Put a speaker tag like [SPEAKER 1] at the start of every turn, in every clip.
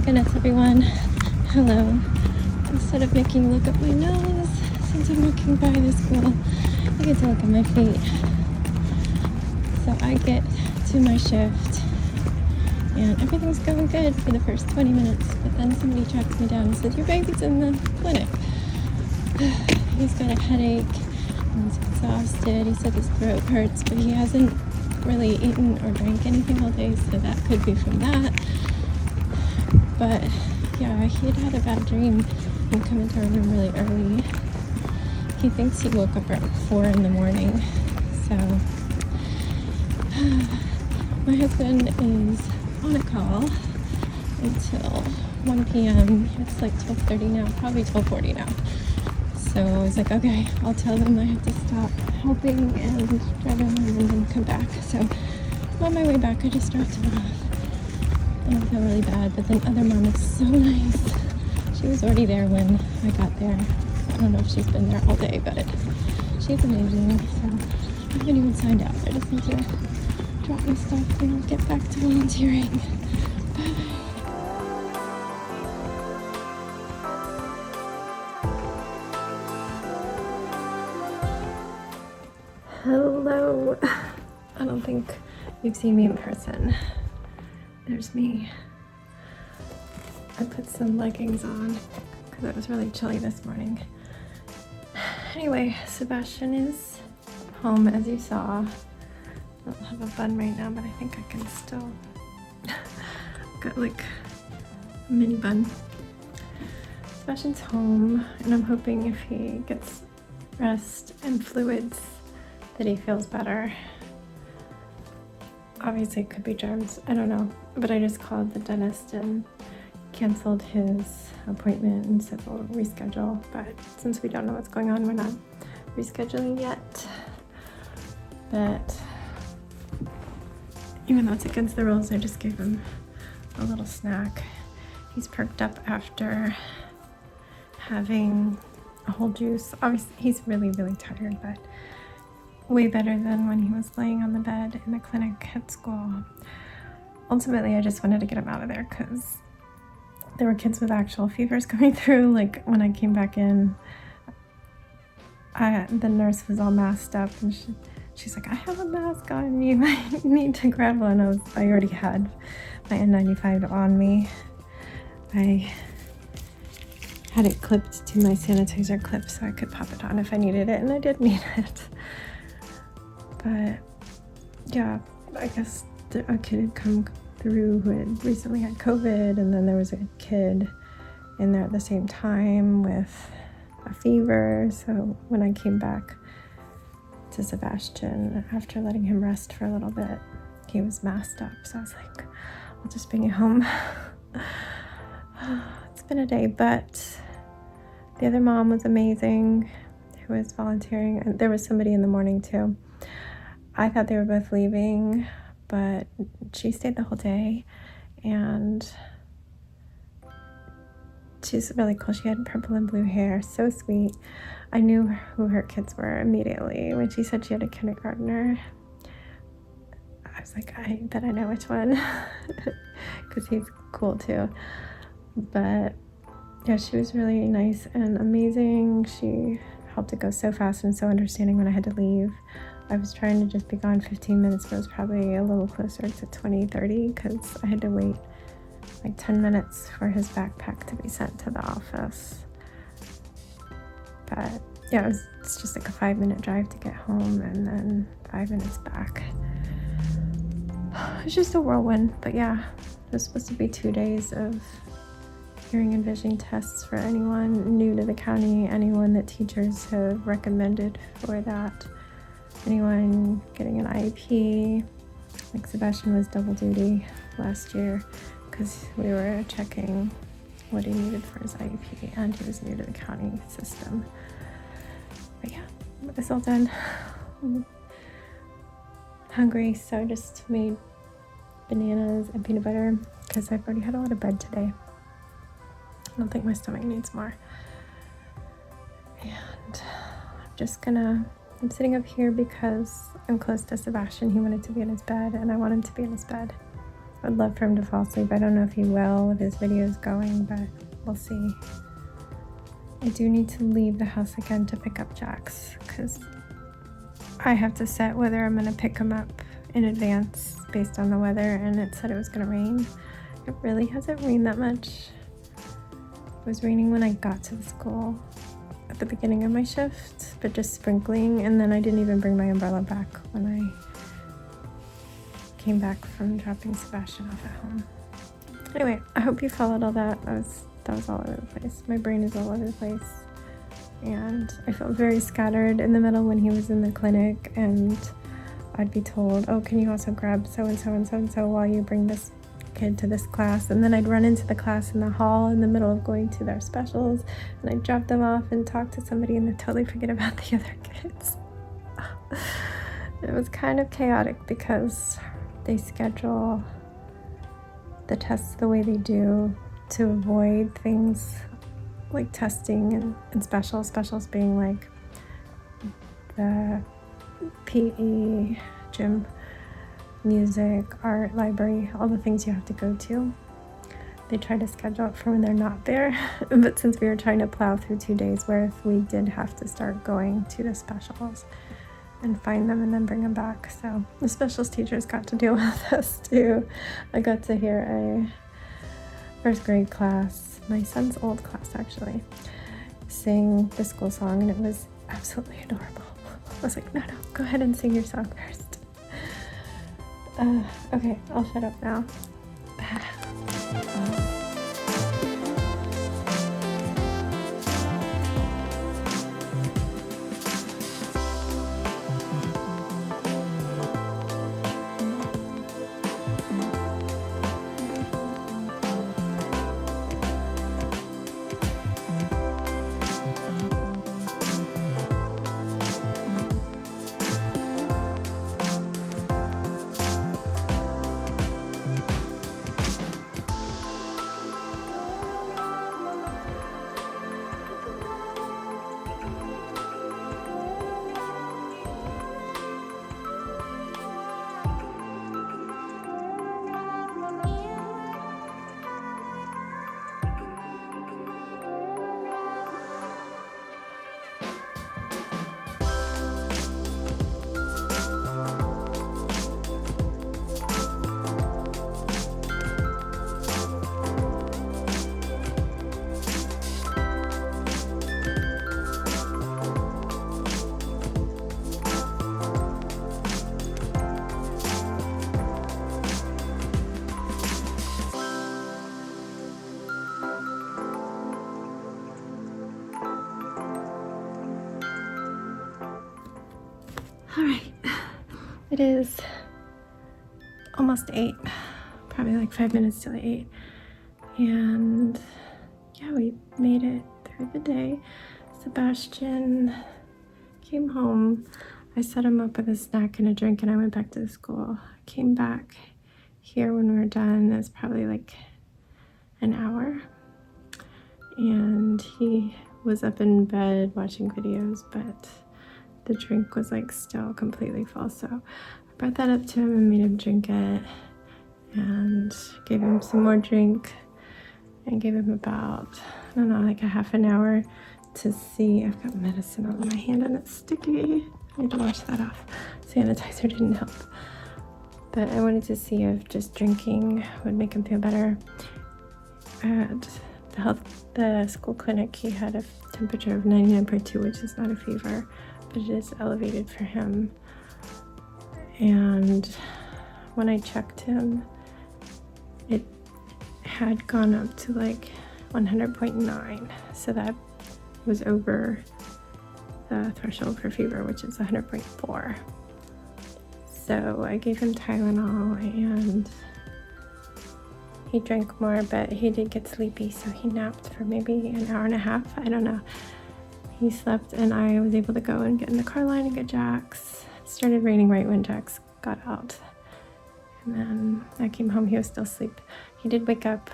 [SPEAKER 1] my goodness, everyone. Hello. Instead of making you look up my nose, since I'm walking by the school, I get to look at my feet. So I get to my shift, and everything's going good for the first 20 minutes, but then somebody tracks me down and says, your baby's in the clinic. He's got a headache, and he's exhausted. He said his throat hurts, but he hasn't really eaten or drank anything all day, so that could be from that. But yeah, he'd had a bad dream and come into our room really early. He thinks he woke up at 4 in the morning. So my husband is on a call until 1 p.m. It's like 12:30 now, probably 12:40 now. So I was like, okay, I'll tell them I have to stop helping and drive him home and then come back. So on my way back, I just dropped him off. And I feel really bad, but then other mom is so nice. She was already there when I got there. I don't know if she's been there all day, but she's amazing. So I haven't even signed out. I just need to drop my stuff and get back to volunteering. Bye. Hello. I don't think you've seen me in person. There's me. I put some leggings on because it was really chilly this morning. Anyway, Sebastian is home, as you saw. I don't have a bun right now, but I think I can still got like a mini bun. Sebastian's home, and I'm hoping if he gets rest and fluids that he feels better. Obviously it could be germs, I don't know, but I just called the dentist and canceled his appointment and said we'll reschedule, but since we don't know what's going on, we're not rescheduling yet. But even though it's against the rules, I just gave him a little snack. He's perked up after having a whole juice. Obviously he's really tired, but way better than when he was laying on the bed in the clinic at school. Ultimately, I just wanted to get him out of there because there were kids with actual fevers coming through. Like when I came back in, the nurse was all masked up, and she's like, I have a mask on, you might need to grab one. I already had my N95 on me. I had it clipped to my sanitizer clip so I could pop it on if I needed it, and I did need it. But yeah, I guess a kid had come through who had recently had COVID, and then there was a kid in there at the same time with a fever. So when I came back to Sebastian, after letting him rest for a little bit, he was masked up. So I was like, I'll just bring you home. It's been a day, but the other mom was amazing who was volunteering. And there was somebody in the morning too. I thought they were both leaving, but she stayed the whole day, and she's really cool. She had purple and blue hair, so sweet. I knew who her kids were immediately. When she said she had a kindergartner, I was like, I bet I know which one, because he's cool too. But yeah, she was really nice and amazing. She helped it go so fast and so understanding when I had to leave. I was trying to just be gone 15 minutes, but it was probably a little closer to 20, 30 because I had to wait like 10 minutes for his backpack to be sent to the office. But yeah, it's just like a 5-minute drive to get home and then 5 minutes back. It's just a whirlwind, but yeah, it was supposed to be 2 days of hearing and vision tests for anyone new to the county, anyone that teachers have recommended for that. Anyone getting an IEP, like Sebastian was double duty last year because we were checking what he needed for his IEP, and he was new to the county system. But yeah, it's all done. I'm hungry, so I just made bananas and peanut butter because I've already had a lot of bread today. I don't think my stomach needs more. And I'm sitting up here because I'm close to Sebastian. He wanted to be in his bed, and I want him to be in his bed. I'd love for him to fall asleep. I don't know if he will with his videos going, but we'll see. I do need to leave the house again to pick up Jax because I have to set whether I'm going to pick him up in advance based on the weather, and it said it was going to rain. It really hasn't rained that much. It was raining when I got to the school at the beginning of my shift, but just sprinkling, and then I didn't even bring my umbrella back when I came back from dropping Sebastian off at home. Anyway, I hope you followed all that. That was all over the place. My brain is all over the place. And I felt very scattered in the middle when he was in the clinic, and I'd be told, oh, can you also grab so-and-so and so-and-so while you bring this kid to this class? And then I'd run into the class in the hall in the middle of going to their specials, and I'd drop them off and talk to somebody and then totally forget about the other kids. It was kind of chaotic because they schedule the tests the way they do to avoid things like testing and specials being like the PE, gym, music, art, library, all the things you have to go to. They try to schedule it for when they're not there, but since we were trying to plow through 2 days worth, we did have to start going to the specials and find them and then bring them back. So the specials teachers got to deal with us too. I got to hear a first grade class, my son's old class actually, sing the school song, and it was absolutely adorable. I was like, no, go ahead and sing your song first. Okay, I'll shut up now. All right, it is almost 8, probably like 5 minutes till 8, and yeah, we made it through the day. Sebastian came home. I set him up with a snack and a drink, and I went back to the school. I came back here when we were done. It was probably like an hour, and he was up in bed watching videos, but the drink was like still completely full, so I brought that up to him and made him drink it and gave him some more drink and gave him about, I don't know, like a half an hour to see. I've got medicine on my hand and it's sticky. I need to wash that off. Sanitizer didn't help, but I wanted to see if just drinking would make him feel better. At the school clinic, he had a temperature of 99.2, which is not a fever, but it is elevated for him. And when I checked him, it had gone up to like 100.9, so that was over the threshold for fever, which is 100.4. So I gave him Tylenol and he drank more, but he did get sleepy, so he napped for maybe an hour and a half. I don't know. He slept, and I was able to go and get in the car line and get Jax. It started raining right when Jax got out. And then I came home, he was still asleep. He did wake up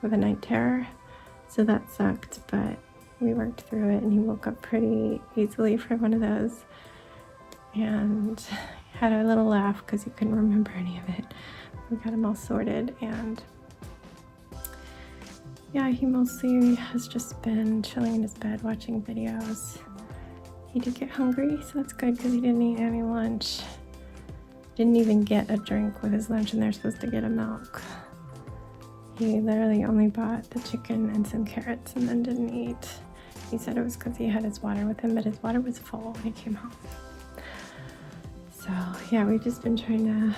[SPEAKER 1] with a night terror, so that sucked, but we worked through it, and he woke up pretty easily for one of those. And had a little laugh because he couldn't remember any of it. we got him all sorted, and yeah, he mostly has just been chilling in his bed watching videos. He did get hungry, so that's good because he didn't eat any lunch. Didn't even get a drink with his lunch, and they're supposed to get a milk. He literally only bought the chicken and some carrots and then didn't eat. He said it was because he had his water with him, but his water was full when he came home. So yeah, we've just been trying to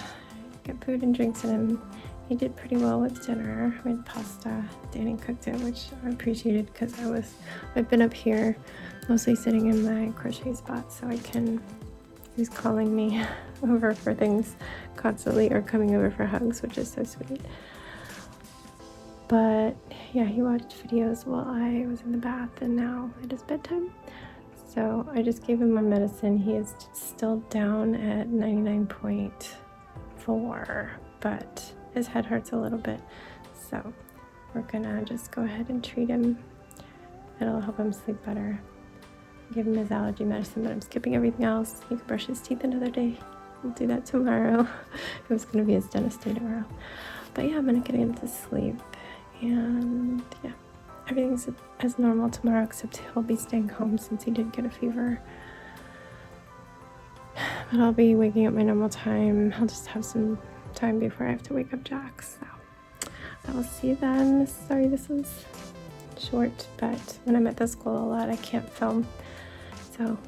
[SPEAKER 1] get food and drinks in him. He did pretty well with dinner. We had pasta. Danny cooked it, which I appreciated because I've been up here mostly sitting in my crochet spot, so he was calling me over for things constantly or coming over for hugs, which is so sweet. But yeah, he watched videos while I was in the bath, and now it is bedtime. So I just gave him my medicine. He is still down at 99.4, but his head hurts a little bit. So we're gonna just go ahead and treat him. It'll help him sleep better. Give him his allergy medicine, but I'm skipping everything else. He can brush his teeth another day. We'll do that tomorrow. It was gonna be his dentist day tomorrow. But yeah, I'm gonna get him to sleep. And yeah, everything's as normal tomorrow, except he'll be staying home since he did get a fever. But I'll be waking up my normal time. I'll just have some time before I have to wake up Jax. So I will see you then. Sorry this was short, but when I'm at the school a lot, I can't film. So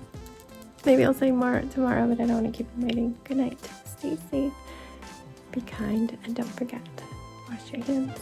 [SPEAKER 1] maybe I'll say more tomorrow, but I don't want to keep him waiting. Good night. Stay safe. Be kind, and don't forget, wash your hands.